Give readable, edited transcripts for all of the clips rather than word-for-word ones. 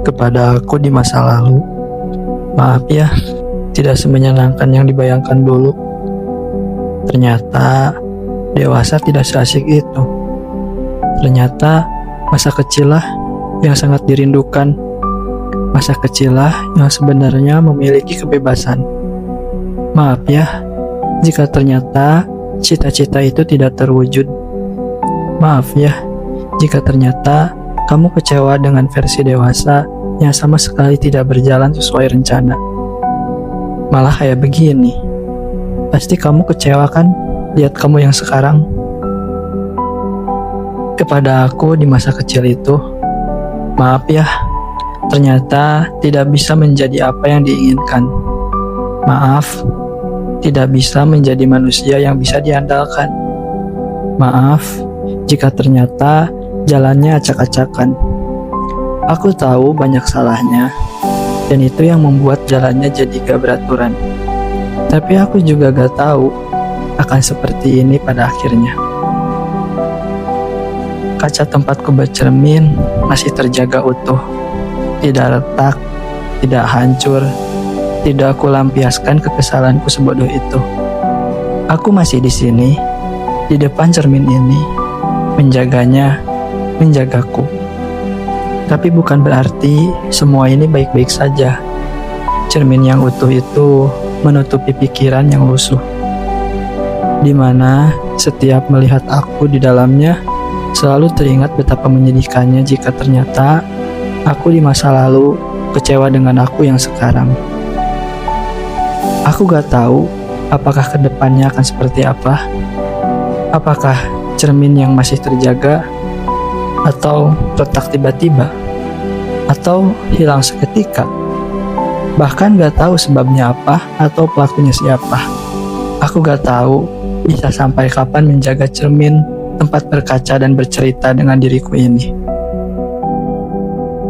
kepada aku di masa lalu. Maaf ya, tidak semenyenangkan yang dibayangkan dulu. Ternyata dewasa tidak seasik itu. Ternyata masa kecil lah yang sangat dirindukan. Masa kecil lah yang sebenarnya memiliki kebebasan. Maaf ya, jika ternyata cita-cita itu tidak terwujud. Maaf ya, jika ternyata kamu kecewa dengan versi dewasa yang sama sekali tidak berjalan sesuai rencana. Malah kayak begini. Pasti kamu kecewa kan lihat kamu yang sekarang. Kepada aku di masa kecil itu, maaf ya, ternyata tidak bisa menjadi apa yang diinginkan. Maaf, tidak bisa menjadi manusia yang bisa diandalkan. Maaf, jika ternyata jalannya acak-acakan. Aku tahu banyak salahnya, dan itu yang membuat jalannya jadi gak beraturan. Tapi aku juga gak tahu akan seperti ini pada akhirnya. Kaca tempatku bercermin masih terjaga utuh, tidak retak, tidak hancur, tidak aku lampiaskan kekesalanku sebodoh itu. Aku masih di sini, di depan cermin ini, menjaganya, menjagaku. Tapi bukan berarti semua ini baik-baik saja. Cermin yang utuh itu menutupi pikiran yang lusuh, di mana setiap melihat aku di dalamnya selalu teringat betapa menyedihkannya jika ternyata aku di masa lalu kecewa dengan aku yang sekarang. Aku gak tahu apakah kedepannya akan seperti apa. Apakah cermin yang masih terjaga, atau retak tiba-tiba, atau hilang seketika. Bahkan gak tahu sebabnya apa atau pelakunya siapa. Aku gak tahu bisa sampai kapan menjaga cermin tempat berkaca dan bercerita dengan diriku ini.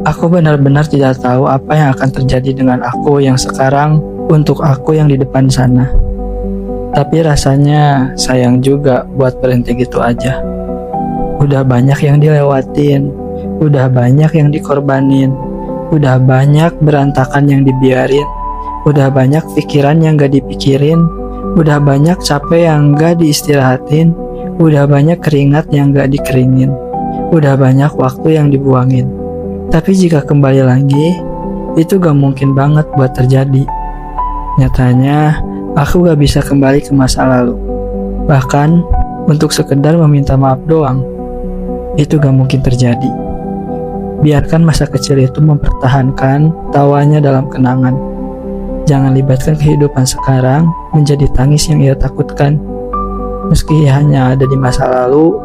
Aku benar-benar tidak tahu apa yang akan terjadi dengan aku yang sekarang untuk aku yang di depan sana. Tapi rasanya sayang juga buat berhenti gitu aja. Udah banyak yang dilewatin, udah banyak yang dikorbanin, udah banyak berantakan yang dibiarin, udah banyak pikiran yang gak dipikirin, udah banyak capek yang gak diistirahatin, udah banyak keringat yang gak dikeringin, udah banyak waktu yang dibuangin. Tapi jika kembali lagi, itu gak mungkin banget buat terjadi. Nyatanya, aku gak bisa kembali ke masa lalu. Bahkan, untuk sekedar meminta maaf doang, itu gak mungkin terjadi. Biarkan masa kecil itu mempertahankan tawanya dalam kenangan. Jangan libatkan kehidupan sekarang menjadi tangis yang ia takutkan. Meski hanya ada di masa lalu,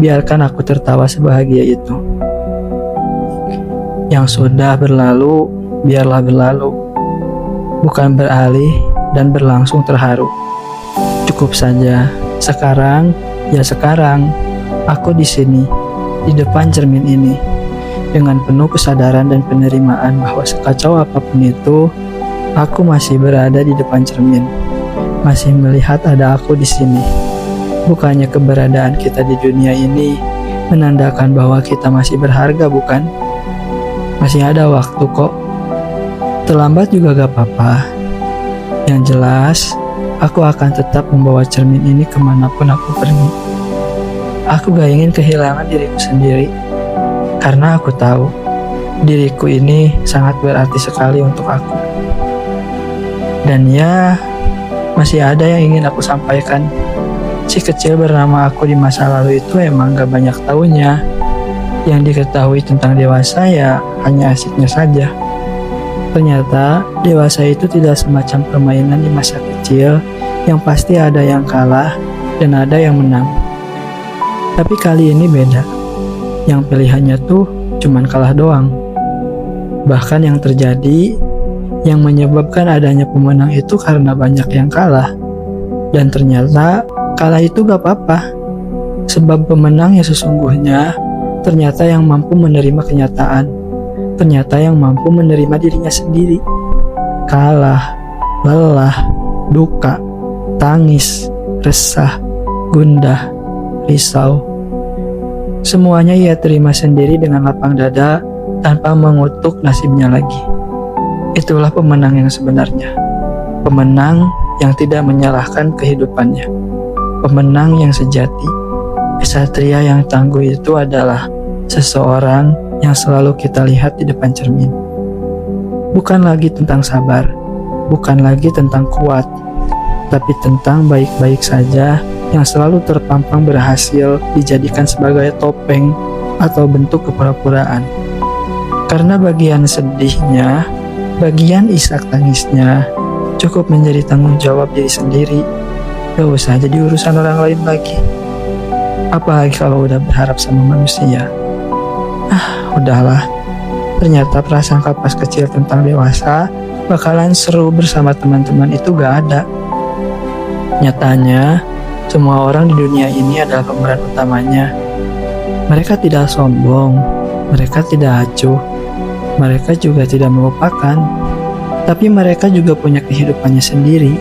biarkan aku tertawa sebahagia itu. Yang sudah berlalu, biarlah berlalu. Bukan beralih dan berlangsung terharu. Cukup saja, sekarang, ya sekarang, aku di sini, di depan cermin ini, dengan penuh kesadaran dan penerimaan bahwa sekacau apapun itu, aku masih berada di depan cermin, masih melihat ada aku di sini. Bukannya keberadaan kita di dunia ini menandakan bahwa kita masih berharga, bukan? Masih ada waktu kok. Terlambat juga gak apa-apa. Yang jelas, aku akan tetap membawa cermin ini kemanapun aku pergi. Aku gak ingin kehilangan diriku sendiri, karena aku tahu diriku ini sangat berarti sekali untuk aku. Dan ya, masih ada yang ingin aku sampaikan. Si kecil bernama aku di masa lalu itu emang gak banyak taunya. Yang diketahui tentang dewasa ya hanya asiknya saja. Ternyata dewasa itu tidak semacam permainan di masa kecil yang pasti ada yang kalah dan ada yang menang. Tapi kali ini beda. Yang pilihannya tuh cuman kalah doang. Bahkan yang terjadi, yang menyebabkan adanya pemenang itu karena banyak yang kalah. Dan ternyata kalah itu gak apa-apa. Sebab pemenang yang sesungguhnya ternyata yang mampu menerima kenyataan. Ternyata yang mampu menerima dirinya sendiri. Kalah, lelah, duka, tangis, resah, gundah, risau. Semuanya ia terima sendiri dengan lapang dada tanpa mengutuk nasibnya lagi. Itulah pemenang yang sebenarnya. Pemenang yang tidak menyalahkan kehidupannya. Pemenang yang sejati. Kesatria yang tangguh itu adalah seseorang yang selalu kita lihat di depan cermin. Bukan lagi tentang sabar, bukan lagi tentang kuat, tapi tentang baik-baik saja yang selalu terpampang berhasil dijadikan sebagai topeng atau bentuk kepura-puraan. Karena bagian sedihnya, bagian isak tangisnya, cukup menjadi tanggung jawab diri sendiri. Gak usah jadi urusan orang lain lagi. Apalagi kalau udah berharap sama manusia. Udahlah. Ternyata prasangka pas kecil tentang dewasa bakalan seru bersama teman-teman itu gak ada. Nyatanya, semua orang di dunia ini adalah pemeran utamanya. Mereka tidak sombong, mereka tidak acuh, mereka juga tidak melupakan. Tapi mereka juga punya kehidupannya sendiri.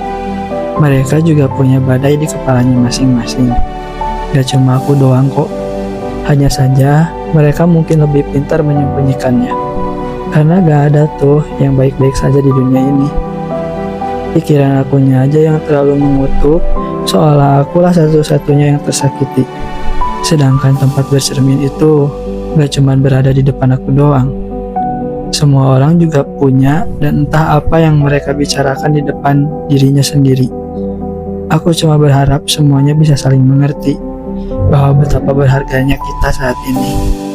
Mereka juga punya badai di kepalanya masing-masing. Gak cuma aku doang kok. Hanya saja mereka mungkin lebih pintar menyembunyikannya. Karena gak ada tuh yang baik-baik saja di dunia ini. Pikiran akunya aja yang terlalu mengutuk, seolah akulah satu-satunya yang tersakiti. Sedangkan tempat bercermin itu gak cuma berada di depan aku doang. Semua orang juga punya, dan entah apa yang mereka bicarakan di depan dirinya sendiri. Aku cuma berharap semuanya bisa saling mengerti bahwa betapa berharganya kita saat ini.